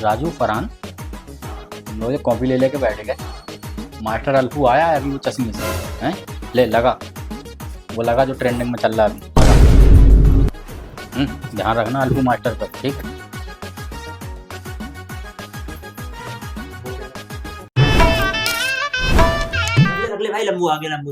राजू फरहान हम लोग कॉपी ले लेके बैठ गए। मास्टर अल्फू आया है अभी वो चश्मे से, हैं ले लगा, वो लगा जो ट्रेंडिंग में चल रहा है अभी, लगा। ध्यान रखना अल्फू मास्टर पर, ठीक। रख ले भाई, लंबू आ गया लंबू।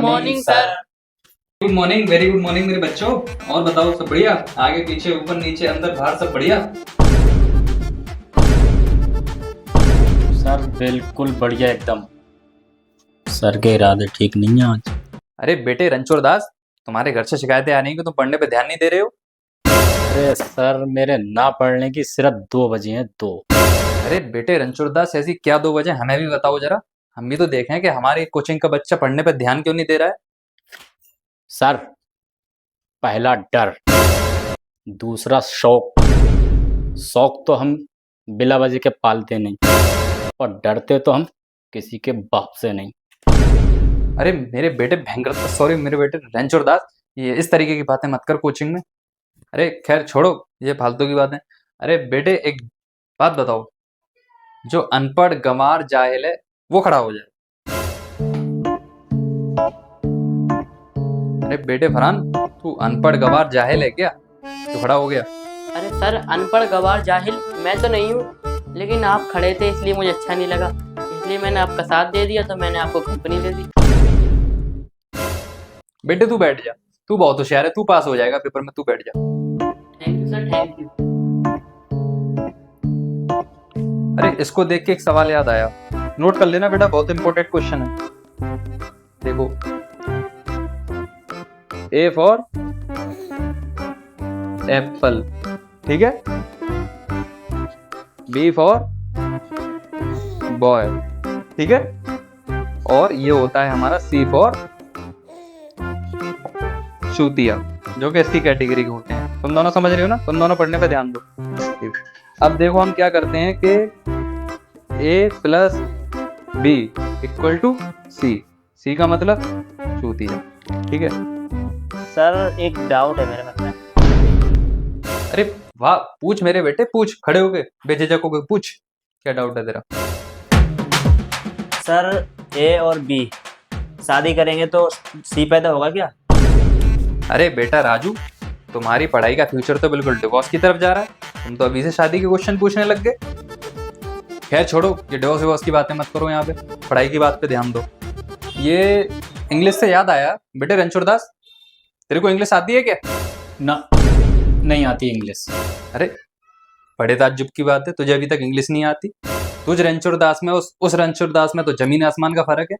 Morning sir. Good morning, very good morning मेरे बच्चों। और बताओ सब बढ़िया? आगे पीछे ऊपर नीचे अंदर बाहर सब बढ़िया? सर बिल्कुल बढ़िया एकदम। सर के इरादे ठीक नहीं है आज। अरे बेटे रणछोड़ दास, तुम्हारे घर से शिकायतें आ रही हैं कि तुम पढ़ने पे ध्यान नहीं दे रहे हो। अरे सर मेरे ना पढ़ने की सिर्फ 2 बजे हैं, 2। अरे बेटे रणछोड़ दास, ऐसी क्या 2 वजह हमें भी बताओ जरा, हम भी तो देखें कि हमारी कोचिंग का बच्चा पढ़ने पे ध्यान क्यों नहीं दे रहा है। सर पहला डर, दूसरा शौक। शौक तो हम बिला वजह के पालते नहीं, और डरते तो हम किसी के बाप से नहीं। अरे मेरे बेटे भयंकर, सॉरी मेरे बेटे रणछोड़ दास, ये इस तरीके की बातें मत कर कोचिंग में। अरे खैर छोड़ो ये फालतू की बातें। अरे बेटे एक बात बताओ, जो अनपढ़ गंवार जाहिल है वो खड़ा हो जाए। अरे बेटे फरहान, तू अनपढ़ गंवार जाहिल है क्या? तू खड़ा हो गया। अरे सर, अनपढ़ गवार जाहिल मैं तो नहीं हूँ, लेकिन आप खड़े थे इसलिए मुझे अच्छा नहीं लगा, इसलिए मैंने आपका साथ दे दिया, तो मैंने आपको कंपनी दे दी। बेटे तू बैठ जा, तू बहुत होशियार है, तू पास हो जाएगा पेपर में, तू बैठ जा। Thank you sir, thank you. अरे इसको देख के एक सवाल याद आया, नोट कर लेना बेटा, बहुत इंपॉर्टेंट क्वेश्चन है। देखो, ए फॉर एप्पल, ठीक है, बी फॉर बॉय, ठीक है, और ये होता है हमारा सी फॉर चूतिया, जो कि इसकी कैटेगरी के होते हैं। तुम दोनों समझ रहे हो ना? तुम दोनों पढ़ने पे ध्यान दो। अब देखो हम क्या करते हैं कि a plus B equal to C, C का मतलब चूतिया, ठीक है। सर एक डाउट है मेरे मन में। अरे वाह, पूछ मेरे बेटे, पूछ, खड़े होके बेझिझक होके पूछ, क्या डाउट है तेरा? सर ए और बी शादी करेंगे तो सी पैदा होगा क्या? अरे बेटा राजू, तुम्हारी पढ़ाई का फ्यूचर तो बिल्कुल डिवोर्स की तरफ जा रहा है, तुम तो अभी से शादी के क्वेश्चन पूछने लग गए। खैर छोड़ो, ये डिवोर्स की बातें मत करो, यहाँ पे पढ़ाई की बात पे ध्यान दो। ये इंग्लिश से याद आया, बेटे रणछोड़ दास, तेरे को इंग्लिश आती है क्या? ना, नहीं आती इंग्लिश। अरे बड़े ताज्जुब की बात है, तुझे अभी तक इंग्लिश नहीं आती? तुझ रणछोड़ दास में उस रणछोड़ दास में तो जमीन आसमान का फर्क है।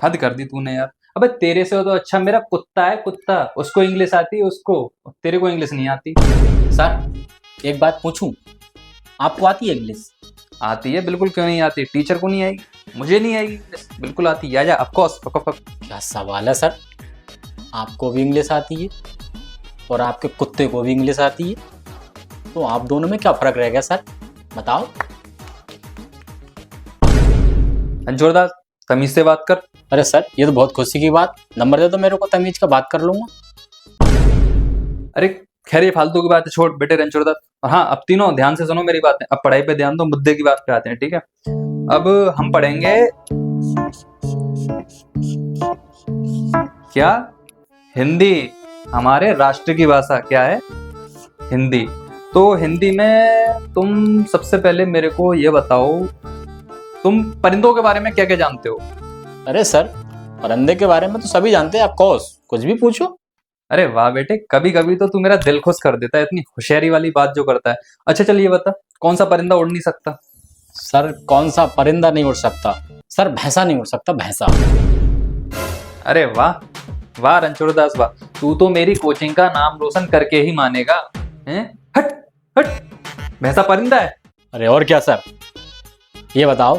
हद कर दी तूने यार। अबे तेरे से तो अच्छा मेरा कुत्ता है, कुत्ता, उसको इंग्लिश आती है उसको, तेरे को इंग्लिश नहीं आती। सर एक बात पूछूं, आपको आती है इंग्लिश? आती है, बिल्कुल क्यों नहीं आती, टीचर को नहीं आएगी, मुझे नहीं आएगी इंग्लिश, बिल्कुल आती है। आजा, ऑफ कोर्स। क्या सवाल है सर, आपको भी इंग्लिश आती है और आपके कुत्ते को भी इंग्लिश आती है, तो आप दोनों में क्या फर्क रह गया सर, बताओ। रणछोड़ दास, तमीज से बात कर। अरे सर ये तो बहुत खुशी की बात, नंबर दे दो मेरे को, तमीज का बात कर लूंगा। अरे खैर ये फालतू की बात है, छोड़ बेटे रणछोड़ दास। हाँ अब तीनों ध्यान से सुनो मेरी बातें, अब पढ़ाई पे ध्यान दो, मुद्दे की बात पे आते हैं, ठीक है। अब हम पढ़ेंगे क्या? हिंदी, हमारे राष्ट्र की भाषा क्या है? हिंदी। तो हिंदी में तुम सबसे पहले मेरे को ये बताओ, तुम परिंदों के बारे में क्या क्या जानते हो? अरे सर परिंदे के बारे में तो सभी जानते हैं, आप कुछ भी पूछो। अरे वाह बेटे, कभी कभी तो तू मेरा दिल खुश कर देता है, इतनी होशियारी वाली बात जो करता है। अच्छा चल ये बता, कौन सा परिंदा उड़ नहीं सकता? सर कौन सा परिंदा नहीं उड़ सकता? सर भैंसा नहीं उड़ सकता, भैंसा। अरे वाह वाह रणछोड़ दास वाह, तू तो मेरी कोचिंग का नाम रोशन करके ही मानेगा। हैं? हट हट, भैंसा परिंदा है? अरे और क्या सर, ये बताओ,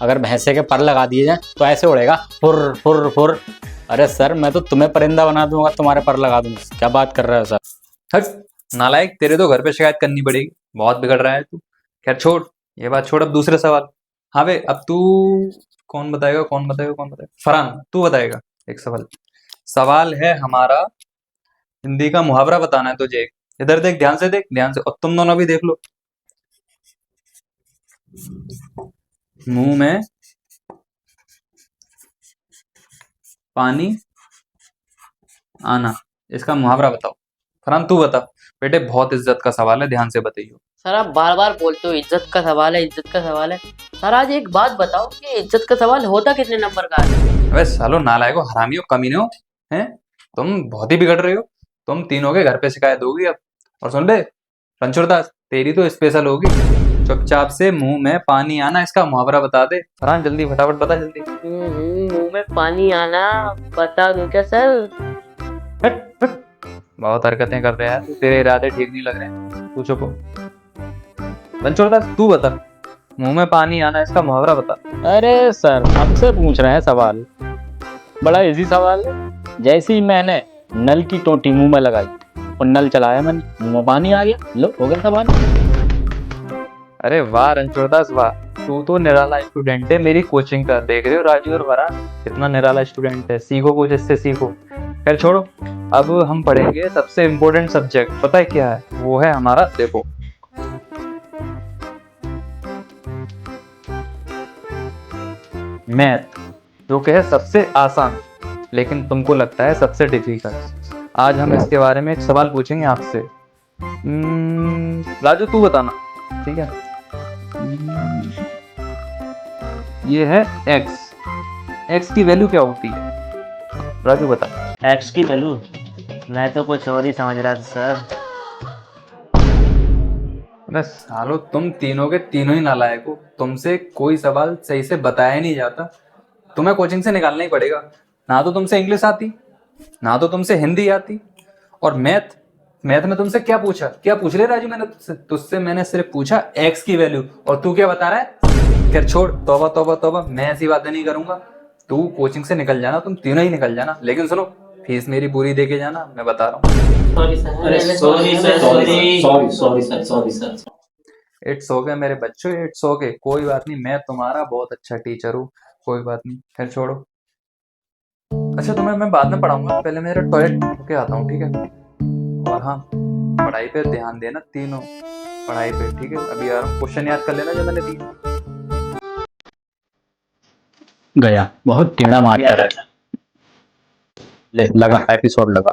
अगर भैंसे के पर लगा दिए जाए तो ऐसे उड़ेगा, फुर फुर फुर। अरे सर मैं तो तुम्हें परिंदा बना दूंगा, तुम्हारे पर लगा दूंगा, क्या बात कर रहे हो सर। हट नालायक, तेरे तो घर पे शिकायत करनी पड़ेगी, बहुत बिगड़ रहा है तू। खैर छोड़, ये बात छोड़, अब दूसरे सवाल। हाँ बे, अब तू कौन बताएगा, कौन बताएगा, कौन बताएगा? फरहान तू बताएगा एक सवाल। सवाल है हमारा, हिंदी का मुहावरा बताना है तुझे। इधर देख, ध्यान से देख, ध्यान से, और तुम दोनों भी देख लो। मुंह में पानी आना, इसका मुहावरा बताओ। फरहान तू बता बेटे, बहुत इज्जत का सवाल है, ध्यान से बताइयो। सर आप बार बार बोलते हो इज्जत का सवाल है, इज्जत का सवाल है। सर आज एक बात बताओ कि इज्जत का सवाल होता कितने नंबर का है? अबे सालो नालायको, हरामियों, कमीने हो, हैं? तुम बहुत ही बिगड़ रहे हो। तुम तीनों के घर पे शिकायत होगी अब। और सुन बे रणछोड़ दास, तेरी तो स्पेशल होगी। चुपचाप से मुंह में पानी आना, इसका मुहावरा बता दे। फरहान जल्दी, फटाफट बता जल्दी। मुंह में पानी आना बता दूं क्या सर? बहुत हरकतें कर रहे हैं, तेरे इरादे ठीक नहीं लग रहे हैं। तू चुप हो। रणछोड़ दास तू बता, मुंह में पानी आना, इसका मुहावरा बता। अरे सर आपसे पूछ रहे हैं सवाल, बड़ा इजी सवाल है। जैसे ही मैंने नल की टोटी मुंह में लगाई और नल चलाया मैंने, मुंह में पानी आ गया, लो हो गया सवाल। अरे वाह रणछोड़ दास वाह, तू तो निराला स्टूडेंट है। मेरी कोचिंग का देख रहे हो राजू और वरा, कितना निराला स्टूडेंट है। सीखो कुछ इससे, सीखो। खैर छोड़ो, अब हम पढ़ेंगे सबसे इम्पोर्टेंट सब्जेक्ट, पता है क्या है? वो है हमारा, देखो, मैथ, जो कि है सबसे आसान, लेकिन तुमको लगता है सबसे डिफिकल्ट। आज हम इसके बारे में एक सवाल पूछेंगे आपसे। राजू तू बताना, ठीक है? ये है एक्स, एक्स की वैल्यू क्या होती है? राजू बता। एक्स की वैल्यू, मैं तो कुछ और ही समझ रहा था सर। अरे सालो तुम तीनों के तीनों ही नालायक हो, तुमसे कोई सवाल सही से बताया नहीं जाता। तुम्हें कोचिंग से निकालना ही पड़ेगा। ना तो तुमसे इंग्लिश आती, ना तो तुमसे हिंदी आती, और मैथ, मैथ में तुमसे क्या पूछा, क्या पूछ रहे राजू? मैंने तुझसे मैंने सिर्फ पूछा एक्स की वैल्यू, और तू क्या बता रहा है? खैर छोड़, तौबा तौबा तौबा, मैं ऐसी बातें नहीं करूंगा। तू कोचिंग से निकल जाना, तुम तीनों ही निकल जाना, लेकिन सुनो फीस मेरी पूरी दे के जाना, मैं बता रहा हूँ। सॉरी सर, अरे sorry sir, sorry sir, sorry sir. It's okay मेरे बच्चों, इट्स ओके, कोई बात नहीं, मैं तुम्हारा बहुत अच्छा टीचर हूँ, कोई बात नहीं। खैर छोड़ो। अच्छा तुम्हें मैं बाद में पढ़ाऊंगा, पहले मेरा टॉयलेट होके आता हूँ, ठीक है? और हाँ, पढ़ाई पे ध्यान देना तीनों, पढ़ाई पे, ठीक है? अभी यार क्वेश्चन याद कर लेना जो मैंने दिया। गया, बहुत टेढ़ा मास्टर है। ले लगा, एपिसोड लगा।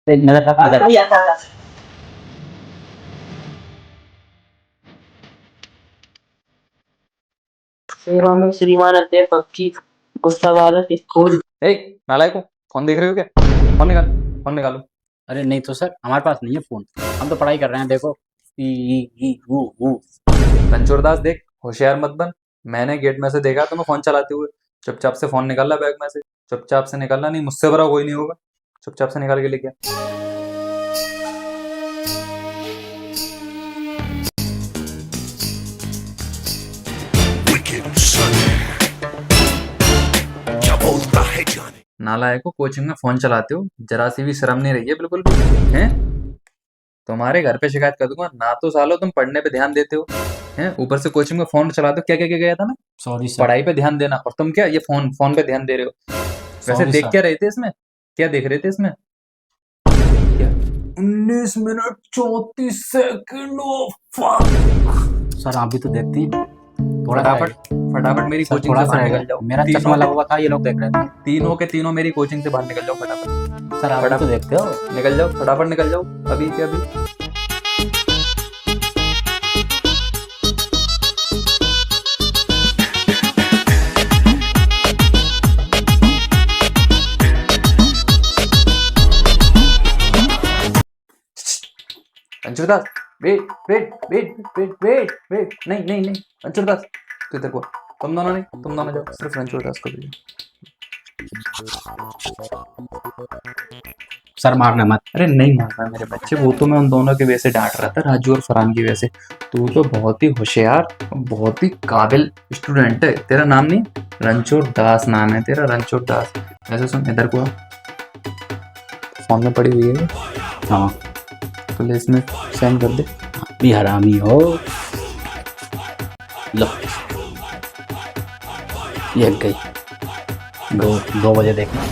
नजर रख, नजर। सेवा में श्रीमान अध्यक्ष पक्षी गुस्सा वाला स्कूल। ए नालायको, फोन देख रहे हो क्या? फोन निकाल, फोन निकालो। अरे नहीं तो सर, हमारे पास नहीं है फोन, हम तो पढ़ाई कर रहे हैं। देखो रणछोड़ दास देख, होशियार मत बन। मैंने गेट में से देखा तुम्हें फोन चलाते हुए। चुपचाप से फोन निकालना बैग में से, चुपचाप से निकालना, नहीं मुझसे बड़ा कोई नहीं होगा। चुपचाप से निकाल के लेके आ। Wicked son, क्या बोलता है जाने? नालायको, कोचिंग में फोन चलाते हो, जरा सी भी शर्म नहीं रही है बिल्कुल भी, हैं? तुम्हारे घर पे शिकायत कर दूंगा। ना तो सालो तुम पढ़ने पे ध्यान देते हो, हैं? ऊपर से कोचिंग में फोन चलाते हो। क्या क्या क्या गया था ना? Sorry sir. पढ़ाई पे ध्यान देना, और तुम क्या ये फोन फोन पे ध्यान दे रहे हो? वैसे Sorry, देख sir. क्या रहे थे इसमें? क्या देख रहे थे इसमें? क्या 19 मिनट 34 सेकंड? सर आप भी तो देखती हैं। थोड़ा फटाफट फटाफट मेरी सर, कोचिंग थोड़ा से सा बाहर रहेगा। निकल जाओ। मेरा तीनों चश्मा के- लगा हुआ था, ये लोग देख रहे थे। तीनों के तीनों मेरी कोचिंग से बाहर निकल जाओ फटाफट। सर आप भी तो देखते हो। निकल जाओ फटाफट, निकल जाओ अभी के अभी। Ranchhod Das, wait wait wait wait wait wait, नहीं नहीं नहीं, रणछोड़ दास तू इधर को। तुम दोनों नहीं, तुम दोनों जाओ, सिर्फ रणछोड़ दास को भेजो। सर मारना मत। अरे नहीं मारना मेरे बच्चे, वो तो मैं उन दोनों की वजह से डांट रहा था, राजू और फरहान की वजह से। तू तो बहुत ही होशियार, बहुत ही काबिल स्टूडेंट है। तेरा नाम नहीं, रणछोड़ दास नाम है तेरा, रणछोड़ दास। ऐसे सुन, इधर को आ। फोन में पड़ी हुई है ये। हाँ तो ले इसमें सेंड कर दे। भी हरामी हो। लो ये गई 2 बजे देखना।